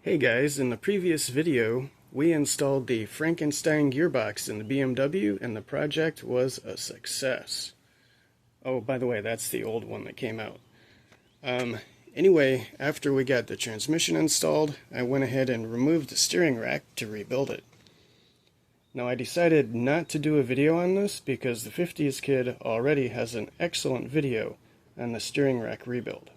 Hey guys, in the previous video we installed the Frankenstein gearbox in the BMW and the project was a success. Oh, by the way, that's the old one that came out. Anyway, after we got the transmission installed, I went ahead and removed the steering rack to rebuild it. Now I decided not to do a video on this because the 50s kid already has an excellent video on the steering rack rebuild.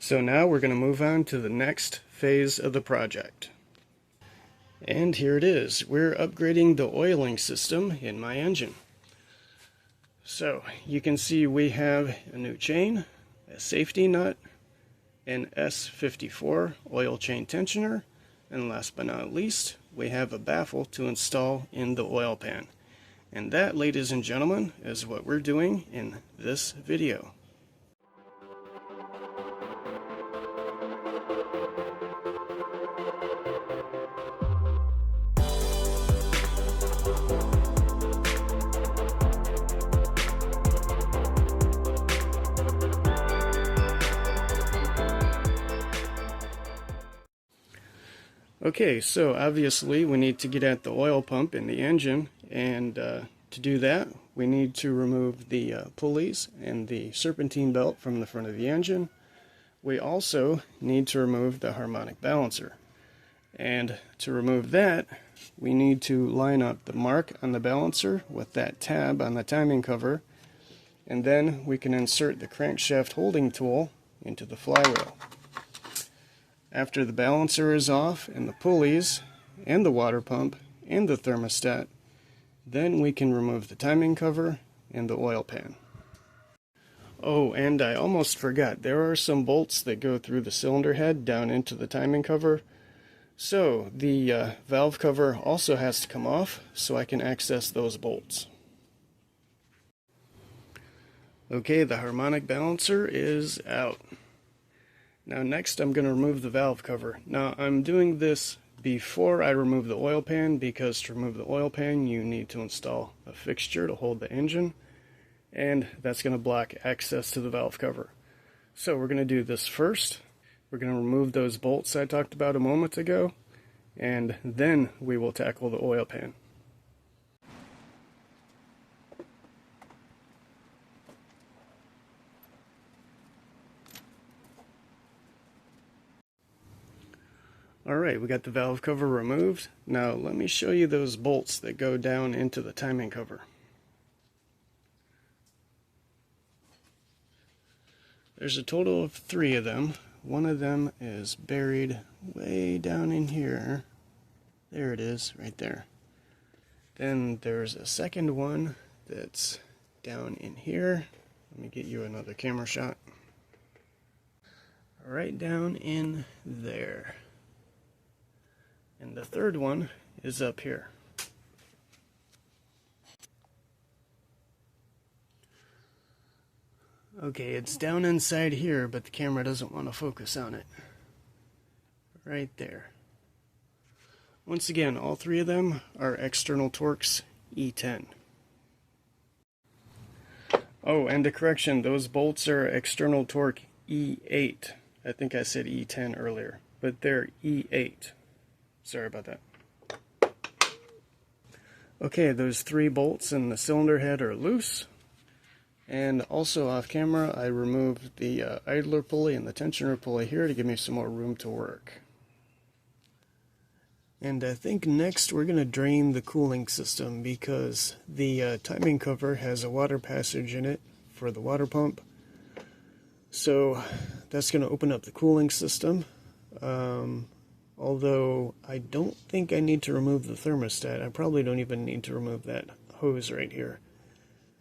So now we're going to move on to the next phase of the project. And here it is. We're upgrading the oiling system in my engine. So you can see we have a new chain, a safety nut, an S54 oil chain tensioner, and last but not least, we have a baffle to install in the oil pan. And that, ladies and gentlemen, is what we're doing in this video. Okay, so obviously we need to get at the oil pump in the engine, and to do that we need to remove the pulleys and the serpentine belt from the front of the engine. We also need to remove the harmonic balancer, and to remove that we need to line up the mark on the balancer with that tab on the timing cover, and then we can insert the crankshaft holding tool into the flywheel. After the balancer is off and the pulleys and the water pump and the thermostat, then we can remove the timing cover and the oil pan. Oh, and I almost forgot, there are some bolts that go through the cylinder head down into the timing cover. So the valve cover also has to come off so I can access those bolts. Okay, the harmonic balancer is out. Now next I'm going to remove the valve cover. Now I'm doing this before I remove the oil pan because to remove the oil pan you need to install a fixture to hold the engine, and that's going to block access to the valve cover. So we're going to do this first. We're going to remove those bolts I talked about a moment ago, and then we will tackle the oil pan. Alright, we got the valve cover removed. Now let me show you those bolts that go down into the timing cover. There's a total of 3 of them. One of them is buried way down in here. There it is, right there. Then there's a second one that's down in here. Let me get you another camera shot. Right down in there. And the third one is up here. Okay, it's down inside here, but the camera doesn't want to focus on it. Right there. Once again, all 3 of them are external Torx E10. Oh, and a correction, those bolts are external torque E8. I think I said E10 earlier, but they're E8. Sorry about that. Okay, those 3 bolts in the cylinder head are loose. And also off camera, I removed the idler pulley and the tensioner pulley here to give me some more room to work. And I think next we're going to drain the cooling system because the timing cover has a water passage in it for the water pump. So that's going to open up the cooling system. Although I don't think I need to remove the thermostat. I probably don't even need to remove that hose right here.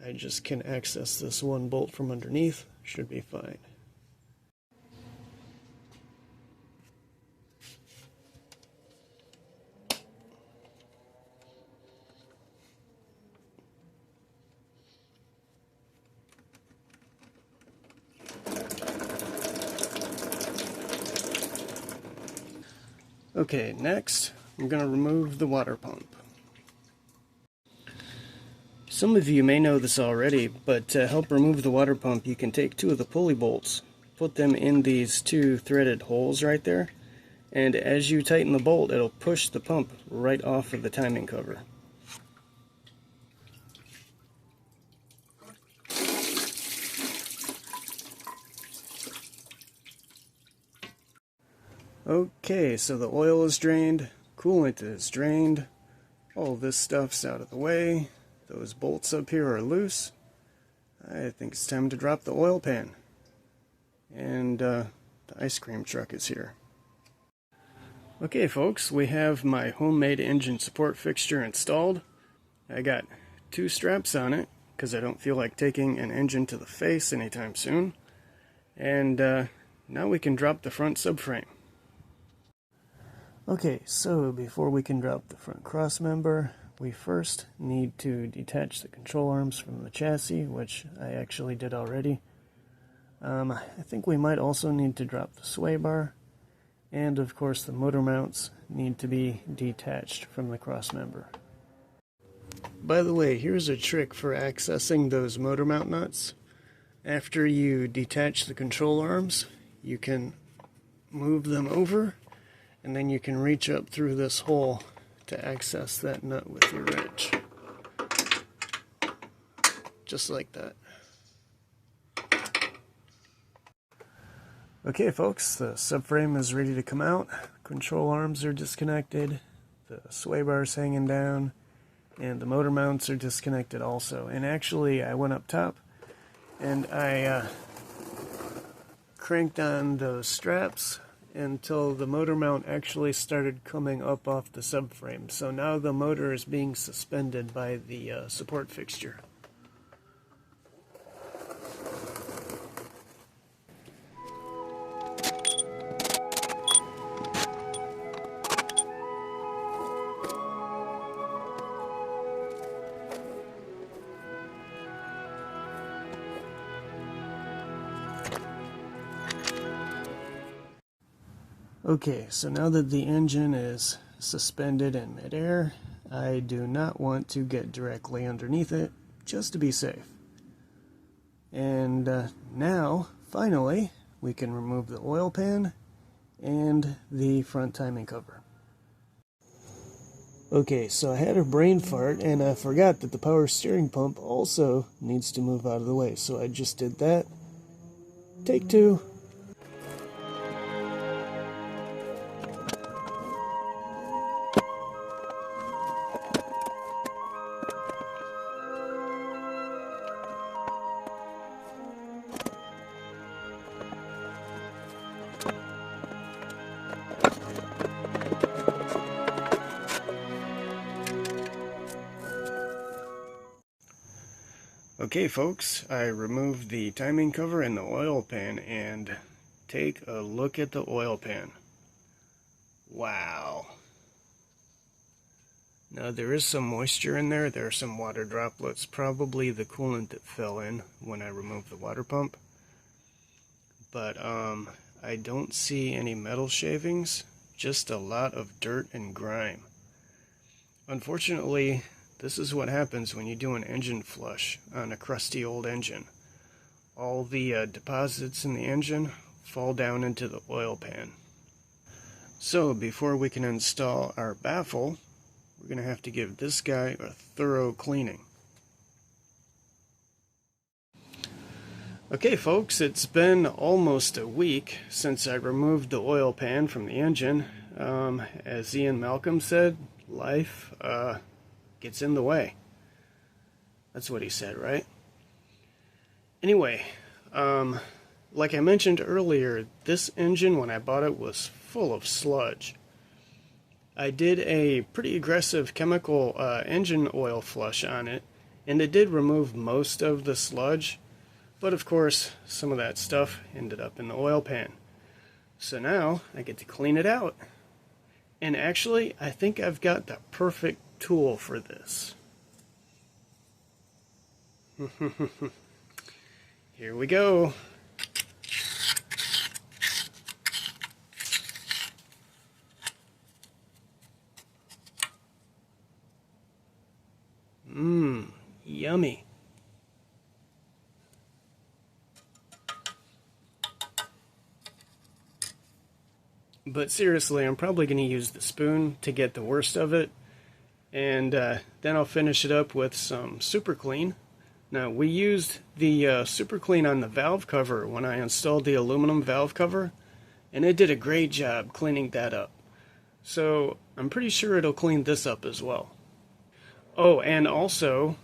I just can access this one bolt from underneath. Should be fine. Okay, next I'm going to remove the water pump. Some of you may know this already, but to help remove the water pump you can take 2 of the pulley bolts, put them in these 2 threaded holes right there, and as you tighten the bolt, it'll push the pump right off of the timing cover. Okay, so the oil is drained, coolant is drained, all this stuff's out of the way, those bolts up here are loose. I think it's time to drop the oil pan. And the ice cream truck is here. Okay folks, we have my homemade engine support fixture installed. I got 2 straps on it because I don't feel like taking an engine to the face anytime soon. And now we can drop the front subframe. Okay, so before we can drop the front cross member, we first need to detach the control arms from the chassis, which I actually did already. I think we might also need to drop the sway bar, and of course the motor mounts need to be detached from the cross member. By the way, here's a trick for accessing those motor mount nuts. After you detach the control arms, you can move them over, and then you can reach up through this hole to access that nut with your wrench. Just like that. Okay folks, the subframe is ready to come out. Control arms are disconnected, the sway bar is hanging down, and the motor mounts are disconnected also. And actually I went up top and I cranked on those straps until the motor mount actually started coming up off the subframe. So now the motor is being suspended by the support fixture. Okay, so now that the engine is suspended in midair, I do not want to get directly underneath it, just to be safe. And now, finally, we can remove the oil pan and the front timing cover. Okay, so I had a brain fart and I forgot that the power steering pump also needs to move out of the way, so I just did that. Take 2. Okay folks, I removed the timing cover and the oil pan, and take a look at the oil pan. Wow. Now there is some moisture in there, there are some water droplets, probably the coolant that fell in when I removed the water pump. But I don't see any metal shavings, just a lot of dirt and grime. Unfortunately, this is what happens when you do an engine flush on a crusty old engine. All the deposits in the engine fall down into the oil pan. So before we can install our baffle, we're going to have to give this guy a thorough cleaning. Okay folks, it's been almost a week since I removed the oil pan from the engine. As Ian Malcolm said, life gets in the way. That's what he said, right? Anyway, like I mentioned earlier, this engine when I bought it was full of sludge. I did a pretty aggressive chemical engine oil flush on it, and it did remove most of the sludge, but of course some of that stuff ended up in the oil pan. So now I get to clean it out. And actually, I think I've got the perfect tool for this. Here we go. Yummy. But seriously, I'm probably going to use the spoon to get the worst of it, and then I'll finish it up with some super clean. Now, we used the super clean on the valve cover when I installed the aluminum valve cover, and it did a great job cleaning that up. So I'm pretty sure it'll clean this up as well. Oh, and also,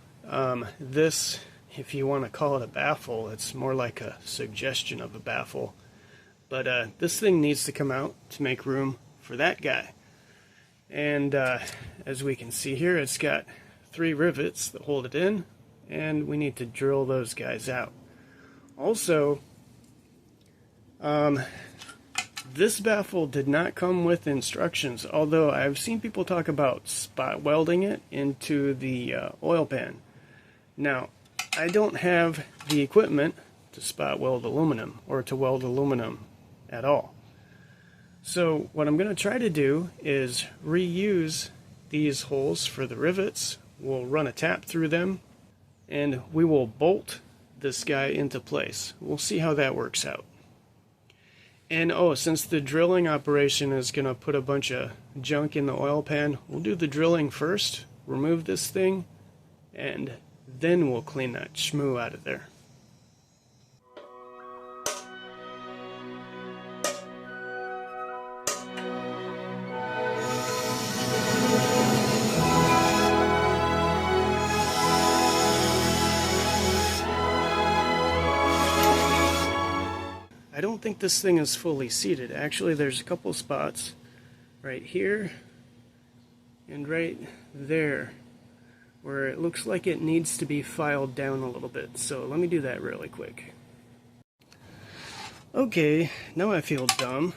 this, if you want to call it a baffle, it's more like a suggestion of a baffle. But this thing needs to come out to make room for that guy. And as we can see here, it's got 3 rivets that hold it in, and we need to drill those guys out. Also, this baffle did not come with instructions, although I've seen people talk about spot welding it into the oil pan. Now, I don't have the equipment to spot weld aluminum or to weld aluminum at all. So what I'm going to try to do is reuse these holes for the rivets. We'll run a tap through them, and we will bolt this guy into place. We'll see how that works out. And oh, since the drilling operation is going to put a bunch of junk in the oil pan, we'll do the drilling first, remove this thing, and then we'll clean that schmoo out of there. I don't think this thing is fully seated. Actually, there's a couple spots right here and right there where it looks like it needs to be filed down a little bit. So let me do that really quick. Okay, now I feel dumb.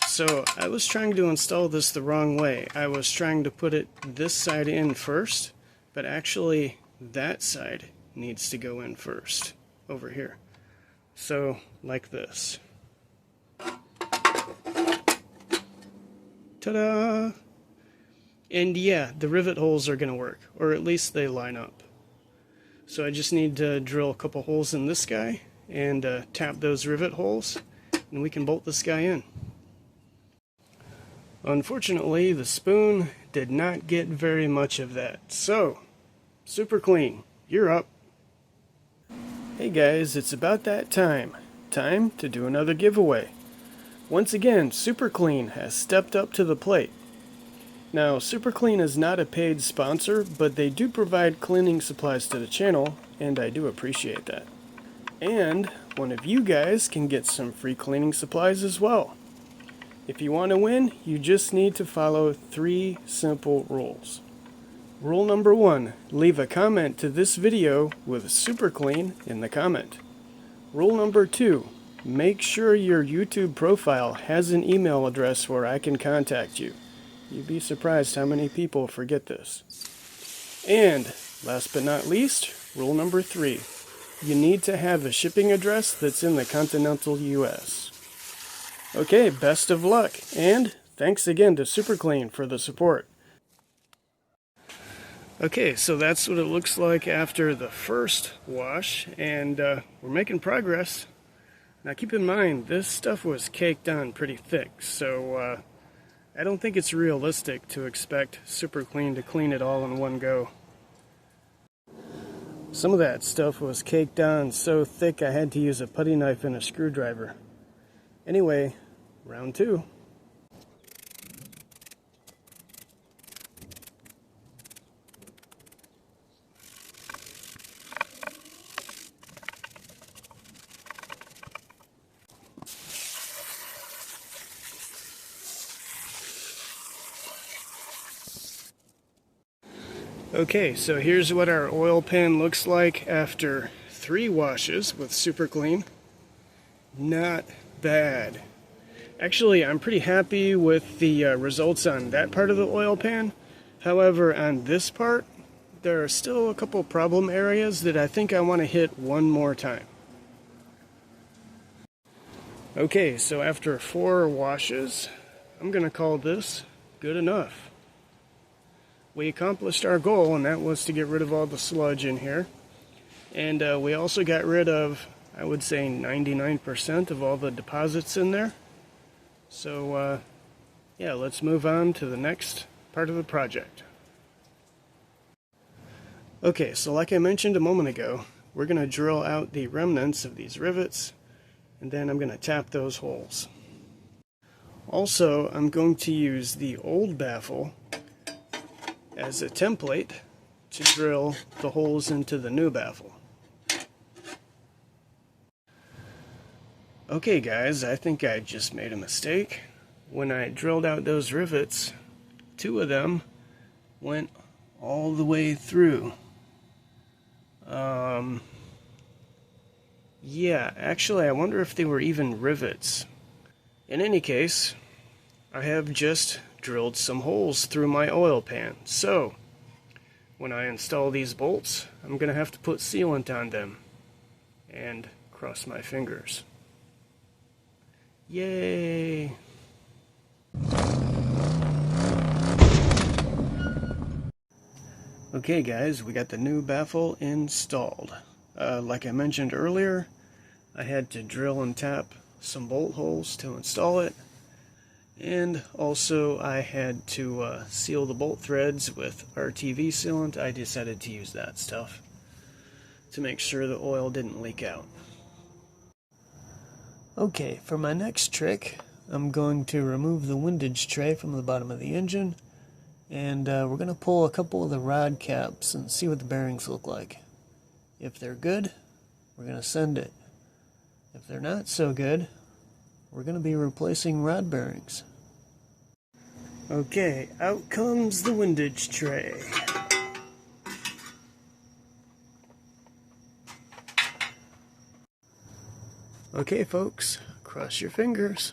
So I was trying to install this the wrong way. I was trying to put it this side in first, but actually that side needs to go in first over here. So, like this. Ta-da! And yeah, the rivet holes are going to work, or at least they line up. So I just need to drill a couple holes in this guy and tap those rivet holes, and we can bolt this guy in. Unfortunately, the spoon did not get very much of that. So, super clean, you're up. Hey guys, it's about that time. Time to do another giveaway. Once again, Super Clean has stepped up to the plate. Now, Super Clean is not a paid sponsor, but they do provide cleaning supplies to the channel, and I do appreciate that. And one of you guys can get some free cleaning supplies as well. If you want to win, you just need to follow 3 simple rules. Rule number 1, leave a comment to this video with Super Clean in the comment. Rule number 2, make sure your YouTube profile has an email address where I can contact you. You'd be surprised how many people forget this. And last but not least, rule number 3, you need to have a shipping address that's in the continental US. Okay, best of luck, and thanks again to Super Clean for the support. Okay, so that's what it looks like after the first wash, and we're making progress. Now keep in mind, this stuff was caked on pretty thick, so I don't think it's realistic to expect Super Clean to clean it all in one go. Some of that stuff was caked on so thick I had to use a putty knife and a screwdriver. Anyway, round 2. Okay, so here's what our oil pan looks like after 3 washes with Super Clean. Not bad. Actually, I'm pretty happy with the results on that part of the oil pan. However, on this part, there are still a couple problem areas that I think I want to hit one more time. Okay, so after 4 washes, I'm going to call this good enough. We accomplished our goal, and that was to get rid of all the sludge in here. And we also got rid of, I would say, 99% of all the deposits in there. So yeah, let's move on to the next part of the project. Okay, so like I mentioned a moment ago, we're going to drill out the remnants of these rivets, and then I'm going to tap those holes. Also, I'm going to use the old baffle as a template to drill the holes into the new baffle. Okay guys, I think I just made a mistake. When I drilled out those rivets, 2 of them went all the way through. Yeah, actually I wonder if they were even rivets. In any case, I have just drilled some holes through my oil pan. So, when I install these bolts, I'm going to have to put sealant on them. And cross my fingers. Yay! Okay guys, we got the new baffle installed. Like I mentioned earlier, I had to drill and tap some bolt holes to install it. And also I had to seal the bolt threads with RTV sealant. I decided to use that stuff to make sure the oil didn't leak out. Okay, for my next trick, I'm going to remove the windage tray from the bottom of the engine, and we're going to pull a couple of the rod caps and see what the bearings look like. If they're good, we're going to send it. If they're not so good, we're going to be replacing rod bearings. Okay, out comes the windage tray. Okay folks, cross your fingers.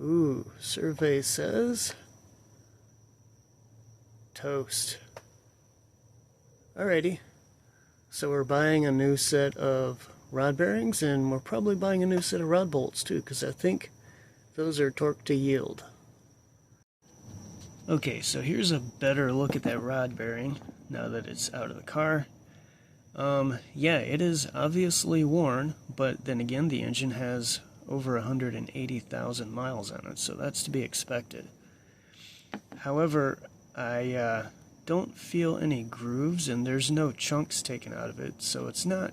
Ooh, survey says toast. Alrighty, so we're buying a new set of rod bearings, and we're probably buying a new set of rod bolts too, because I think those are torque to yield. Okay, so here's a better look at that rod bearing now that it's out of the car. Yeah, it is obviously worn, but then again the engine has over 180,000 miles on it, so that's to be expected. However, I don't feel any grooves, and there's no chunks taken out of it, so it's not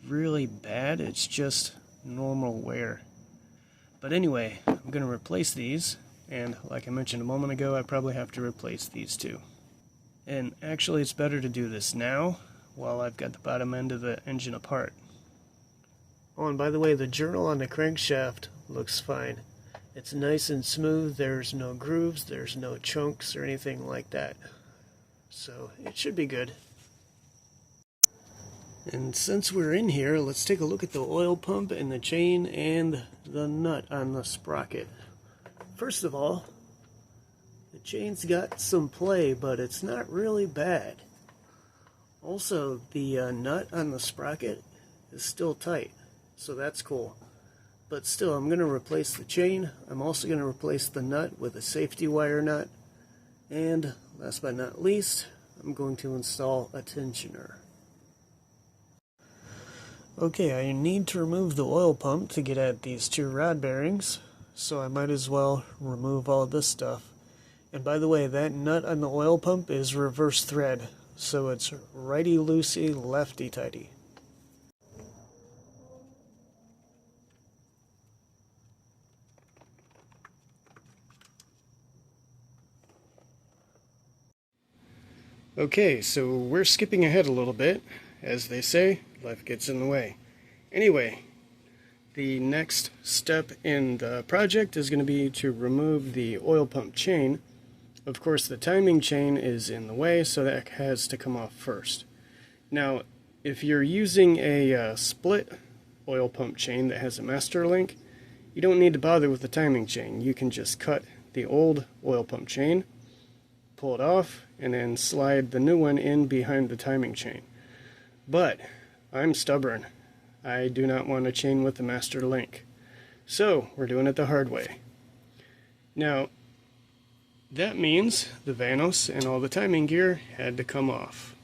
really bad, it's just normal wear. But anyway, I'm going to replace these, and like I mentioned a moment ago, I probably have to replace these too. And actually it's better to do this now, while I've got the bottom end of the engine apart. Oh, and by the way, the journal on the crankshaft looks fine. It's nice and smooth, there's no grooves, there's no chunks or anything like that. So it should be good. And since we're in here, let's take a look at the oil pump and the chain and the nut on the sprocket. First of all, the chain's got some play, but it's not really bad. Also, the nut on the sprocket is still tight, so that's cool. But still, I'm going to replace the chain. I'm also going to replace the nut with a safety wire nut. And last but not least, I'm going to install a tensioner. Okay, I need to remove the oil pump to get at these 2 rod bearings, so I might as well remove all this stuff. And by the way, that nut on the oil pump is reverse thread, so it's righty-loosey, lefty-tighty. Okay, so we're skipping ahead a little bit. As they say, life gets in the way. Anyway, the next step in the project is going to be to remove the oil pump chain. Of course, the timing chain is in the way, so that has to come off first. Now, if you're using a split oil pump chain that has a master link, you don't need to bother with the timing chain. You can just cut the old oil pump chain, pull it off, and then slide the new one in behind the timing chain. But I'm stubborn. I do not want a chain with the master link. So we're doing it the hard way. Now, That means the vanos and all the timing gear had to come off.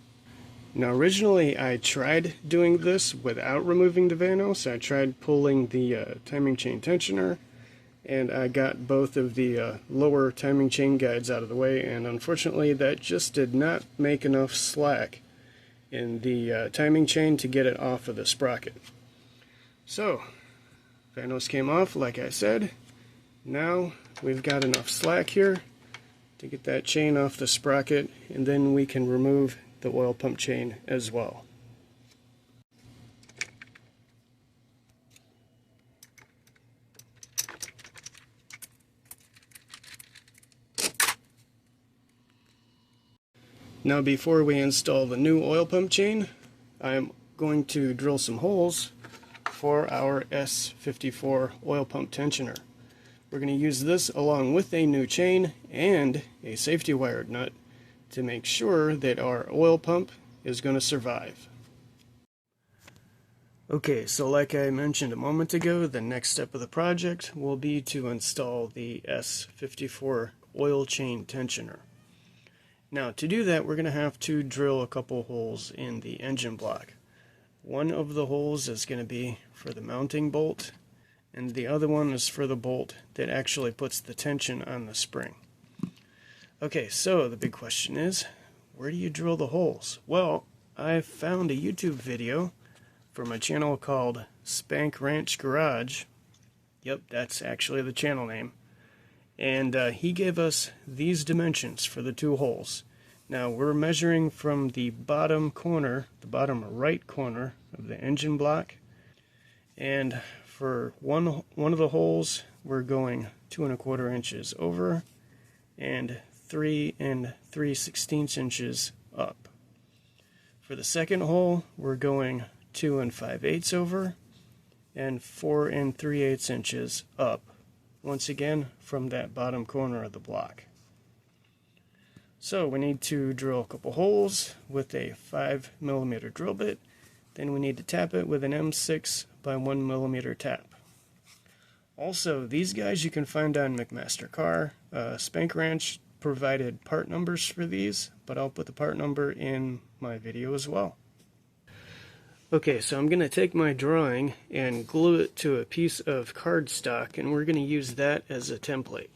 Now originally I tried doing this without removing the vanos. I tried pulling the timing chain tensioner, and I got both of the lower timing chain guides out of the way, and unfortunately that just did not make enough slack in the timing chain to get it off of the sprocket. So, vanos came off like I said. Now we've got enough slack here to get that chain off the sprocket, and then we can remove the oil pump chain as well. Now before we install the new oil pump chain, I'm going to drill some holes for our S54 oil pump tensioner. We're going to use this along with a new chain and a safety wired nut to make sure that our oil pump is going to survive. Okay, so like I mentioned a moment ago, the next step of the project will be to install the S54 oil chain tensioner. Now to do that, we're going to have to drill a couple holes in the engine block. One of the holes is going to be for the mounting bolt, and the other one is for the bolt that actually puts the tension on the spring. Okay, so the big question is, where do you drill the holes? Well, I found a YouTube video from a channel called Spank Ranch Garage. Yep, that's actually the channel name. And he gave us these dimensions for the two holes. Now we're measuring from the bottom corner, the bottom right corner of the engine block, and for one of the holes we're going 2 1/4 inches over and 3 3/16 inches up. For the second hole we're going 2 5/8 over and 4 3/8 inches up, once again from that bottom corner of the block. So we need to drill a couple holes with a 5mm drill bit, then we need to tap it with an M6 by 1mm tap. Also, these guys you can find on McMaster Car. Spank Ranch provided part numbers for these, but I'll put the part number in my video as well. Okay, so I'm going to take my drawing and glue it to a piece of cardstock, and we're going to use that as a template.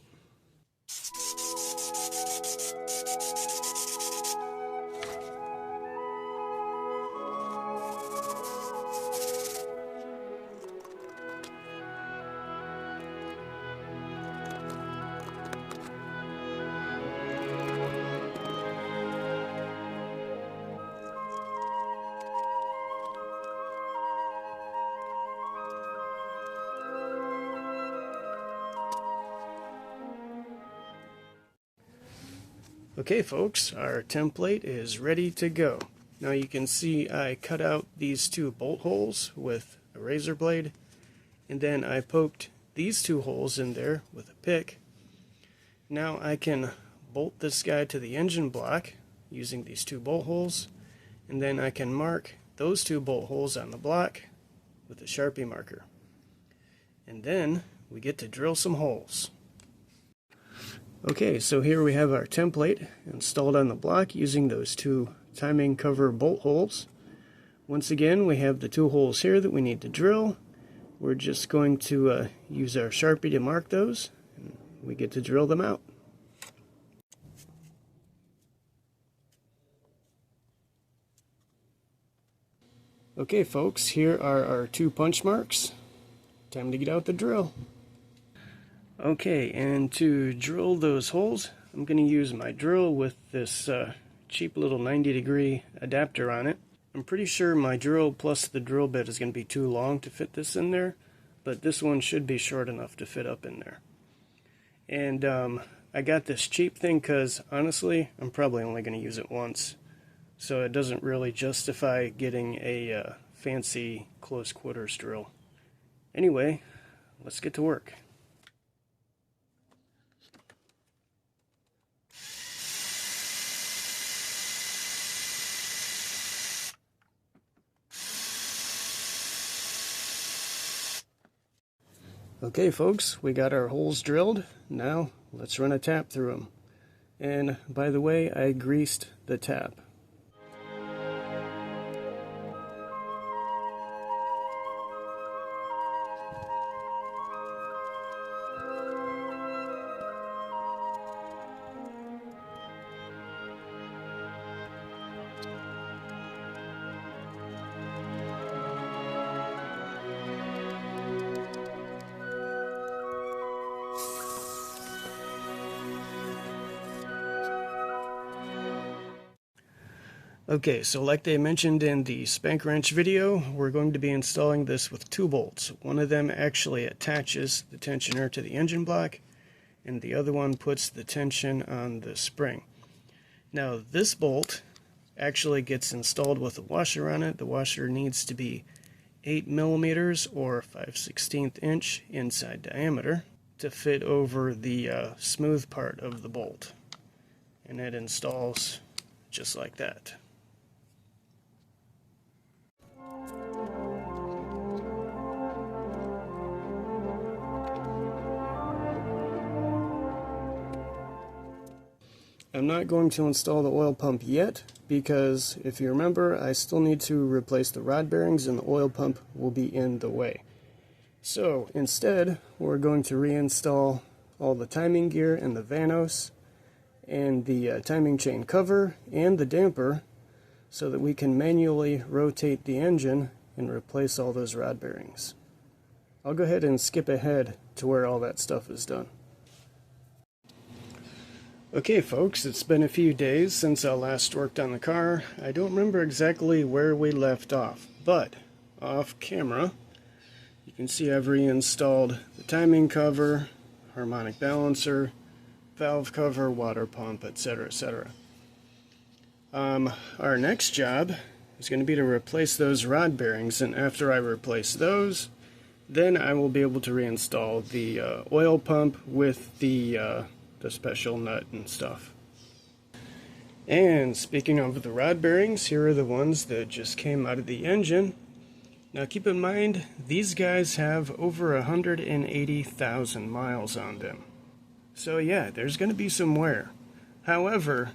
Okay folks, our template is ready to go. Now you can see I cut out these two bolt holes with a razor blade, and then I poked these two holes in there with a pick. Now I can bolt this guy to the engine block using these two bolt holes, and then I can mark those two bolt holes on the block with a Sharpie marker. And then we get to drill some holes. Okay, so here we have our template installed on the block using those two timing cover bolt holes. Once again, we have the two holes here that we need to drill. We're just going to use our Sharpie to mark those, and we get to drill them out. Okay folks, here are our two punch marks. Time to get out the drill. Okay, and to drill those holes, I'm going to use my drill with this cheap little 90-degree adapter on it. I'm pretty sure my drill plus the drill bit is going to be too long to fit this in there, but this one should be short enough to fit up in there. And I got this cheap thing because, honestly, I'm probably only going to use it once, so it doesn't really justify getting a fancy close quarters drill. Anyway, let's get to work. Okay folks, we got our holes drilled. Now let's run a tap through them. And by the way, I greased the tap. Okay, so like they mentioned in the spank wrench video, we're going to be installing this with 2 bolts. One of them actually attaches the tensioner to the engine block, and the other one puts the tension on the spring. Now this bolt actually gets installed with a washer on it. The washer needs to be 8 millimeters or 5/16 inch inside diameter to fit over the smooth part of the bolt. And it installs just like that. I'm not going to install the oil pump yet because, if you remember, I still need to replace the rod bearings and the oil pump will be in the way. So instead, we're going to reinstall all the timing gear and the vanos and the timing chain cover and the damper so that we can manually rotate the engine and replace all those rod bearings. I'll go ahead and skip ahead to where all that stuff is done. Okay folks, it's been a few days since I last worked on the car. I don't remember exactly where we left off, but off camera you can see I've reinstalled the timing cover, harmonic balancer, valve cover, water pump, etc., etc. Our next job is going to be to replace those rod bearings, and after I replace those, then I will be able to reinstall the oil pump with the special nut and stuff. And speaking of the rod bearings, here are the ones that just came out of the engine. Now keep in mind, these guys have over 180,000 miles on them. So yeah, there's going to be some wear. However,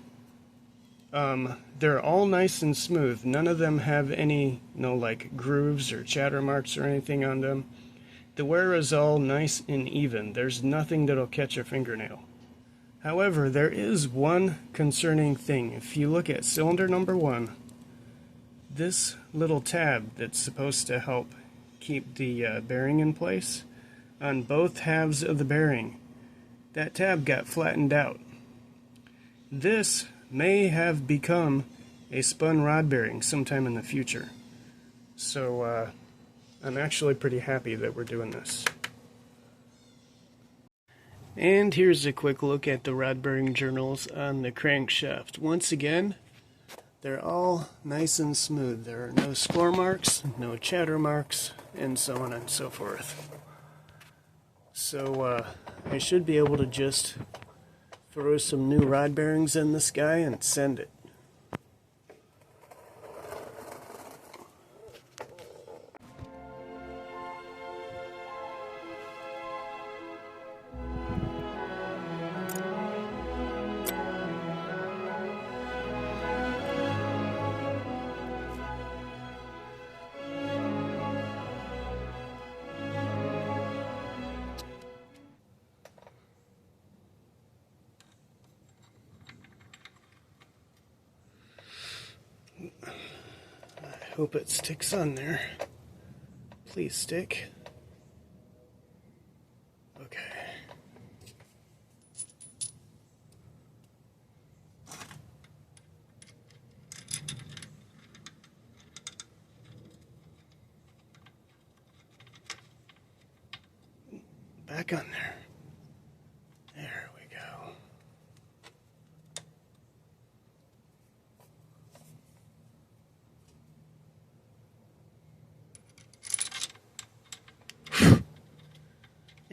they're all nice and smooth. None of them have any, like grooves or chatter marks or anything on them. The wear is all nice and even. There's nothing that'll catch a fingernail. However, there is one concerning thing. If you look at cylinder number 1, this little tab that's supposed to help keep the bearing in place on both halves of the bearing, that tab got flattened out. This may have become a spun rod bearing sometime in the future. So I'm actually pretty happy that we're doing this. And here's a quick look at the rod bearing journals on the crankshaft. Once again, they're all nice and smooth. There are no score marks, no chatter marks, and so on and so forth. So I should be able to just throw some new rod bearings in this guy and send it. I hope it sticks on there. Please stick. Okay. Back on there. There we go.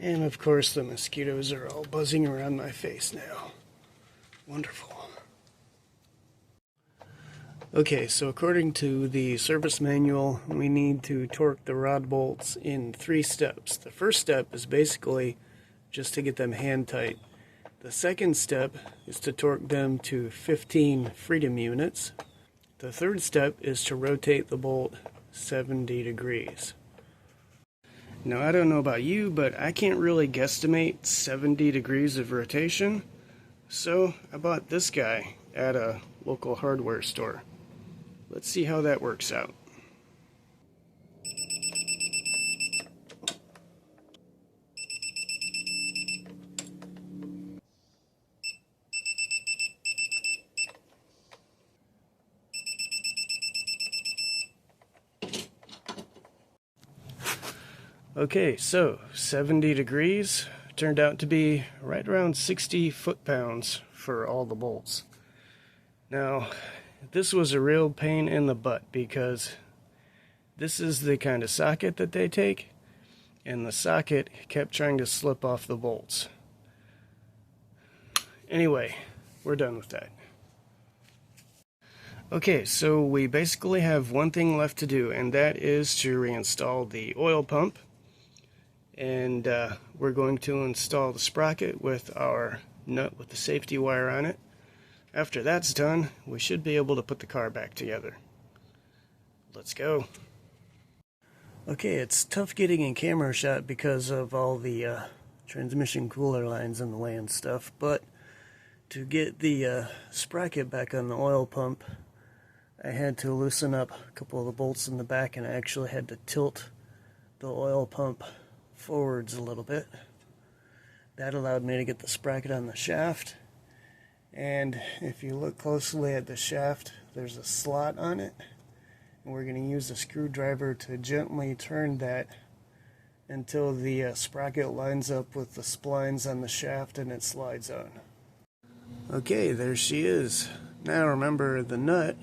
And of course the mosquitoes are all buzzing around my face now. Wonderful. Okay, so according to the service manual, we need to torque the rod bolts in 3 steps. The first step is basically just to get them hand tight. The second step is to torque them to 15 freedom units. The third step is to rotate the bolt 70 degrees. Now I don't know about you, but I can't really guesstimate 70 degrees of rotation, so I bought this guy at a local hardware store. Let's see how that works out. Okay, so 70 degrees turned out to be right around 60 foot-pounds for all the bolts. Now, this was a real pain in the butt because this is the kind of socket that they take, and the socket kept trying to slip off the bolts. Anyway, we're done with that. Okay, so we basically have one thing left to do, and that is to reinstall the oil pump. And we're going to install the sprocket with our nut with the safety wire on it. After that's done, we should be able to put the car back together. Let's go. Okay, it's tough getting in camera shot because of all the transmission cooler lines in the way and stuff, but to get the sprocket back on the oil pump, I had to loosen up a couple of the bolts in the back, and I actually had to tilt the oil pump forwards a little bit. That allowed me to get the sprocket on the shaft, and if you look closely at the shaft, there's a slot on it, and we're going to use a screwdriver to gently turn that until the sprocket lines up with the splines on the shaft and it slides on. Okay, there she is. Now remember, the nut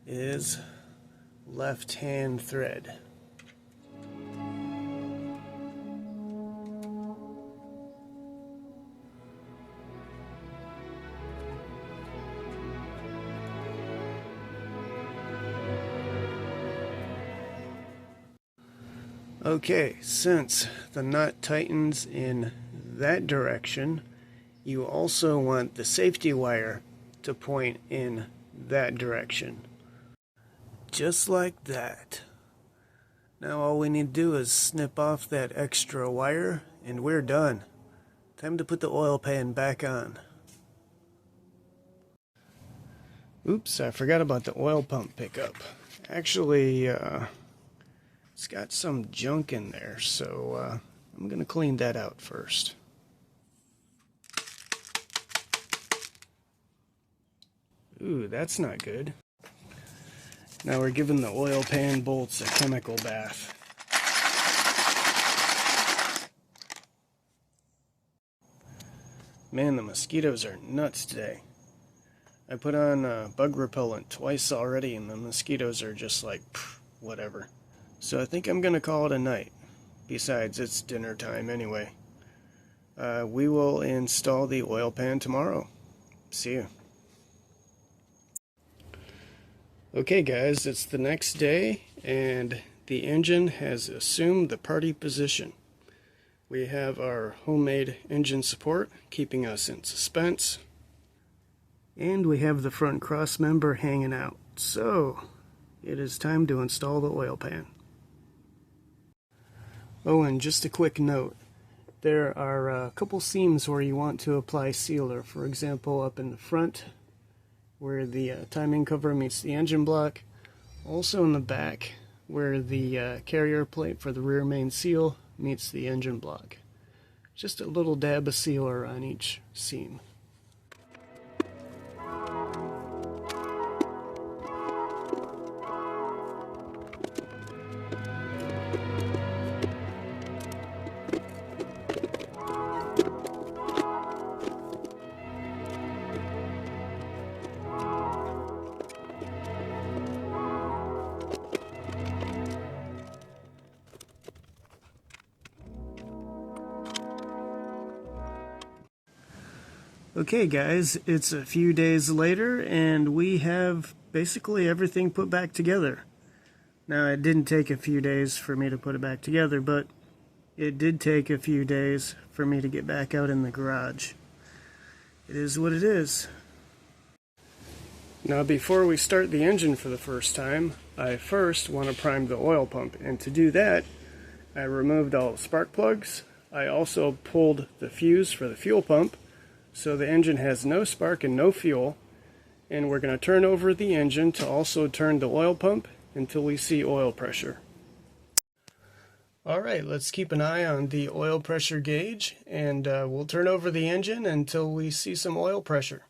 is left hand thread. Okay, since the nut tightens in that direction, you also want the safety wire to point in that direction. Just like that. Now all we need to do is snip off that extra wire and we're done. Time to put the oil pan back on. Oops, I forgot about the oil pump pickup. Actually, it's got some junk in there, so I'm going to clean that out first. Ooh, that's not good. Now we're giving the oil pan bolts a chemical bath. Man, the mosquitoes are nuts today. I put on bug repellent twice already, and the mosquitoes are just like, whatever. So I think I'm going to call it a night. Besides, it's dinner time anyway. We will install the oil pan tomorrow. See you. Okay guys, it's the next day and the engine has assumed the party position. We have our homemade engine support keeping us in suspense. And we have the front cross member hanging out. So, it is time to install the oil pan. Oh, and just a quick note. There are a couple seams where you want to apply sealer. For example, up in the front, where the timing cover meets the engine block. Also in the back, where the carrier plate for the rear main seal meets the engine block. Just a little dab of sealer on each seam. Okay guys, it's a few days later and we have basically everything put back together. Now it didn't take a few days for me to put it back together, but it did take a few days for me to get back out in the garage. it is what it is. Now before we start the engine for the first time, I first want to prime the oil pump, and to do that I removed all the spark plugs. I also pulled the fuse for the fuel pump, so the engine has no spark and no fuel, and we're going to turn over the engine to also turn the oil pump until we see oil pressure. Alright, let's keep an eye on the oil pressure gauge, and we'll turn over the engine until we see some oil pressure.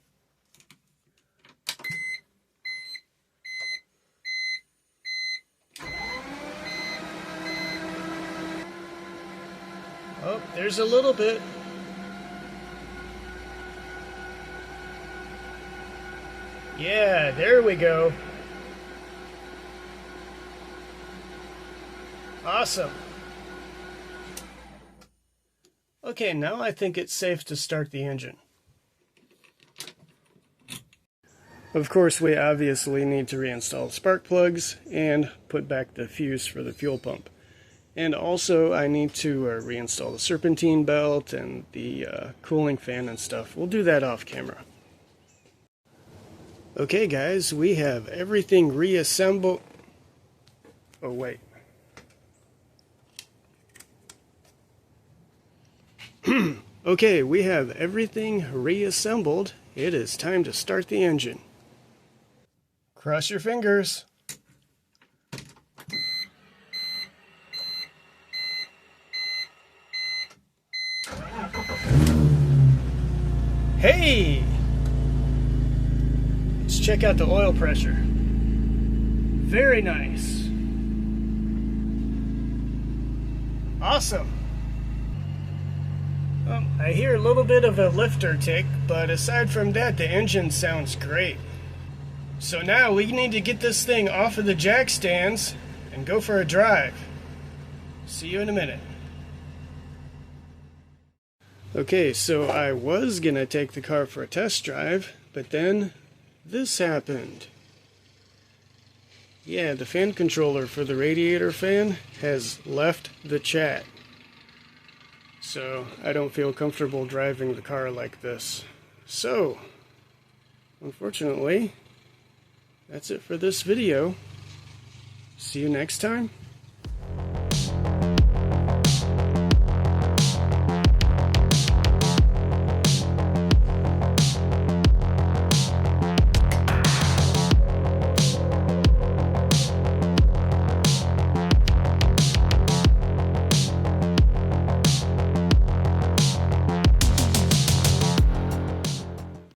Oh, there's a little bit. Yeah, there we go. Awesome. Okay, now I think it's safe to start the engine. Of course, we obviously need to reinstall the spark plugs and put back the fuse for the fuel pump. And also, I need to reinstall the serpentine belt and the cooling fan and stuff. We'll do that off camera. Okay guys, we have everything reassembled. Oh wait. Okay, we have everything reassembled. It is time to start the engine. Cross your fingers. Hey! Let's check out the oil pressure. Very nice. Awesome. I hear a little bit of a lifter tick, but aside from that, the engine sounds great. So now we need to get this thing off of the jack stands and go for a drive. See you in a minute. Okay, so I was gonna take the car for a test drive, but then this happened. Yeah, the fan controller for the radiator fan has left the chat. So I don't feel comfortable driving the car like this. So, unfortunately, that's it for this video. See you next time.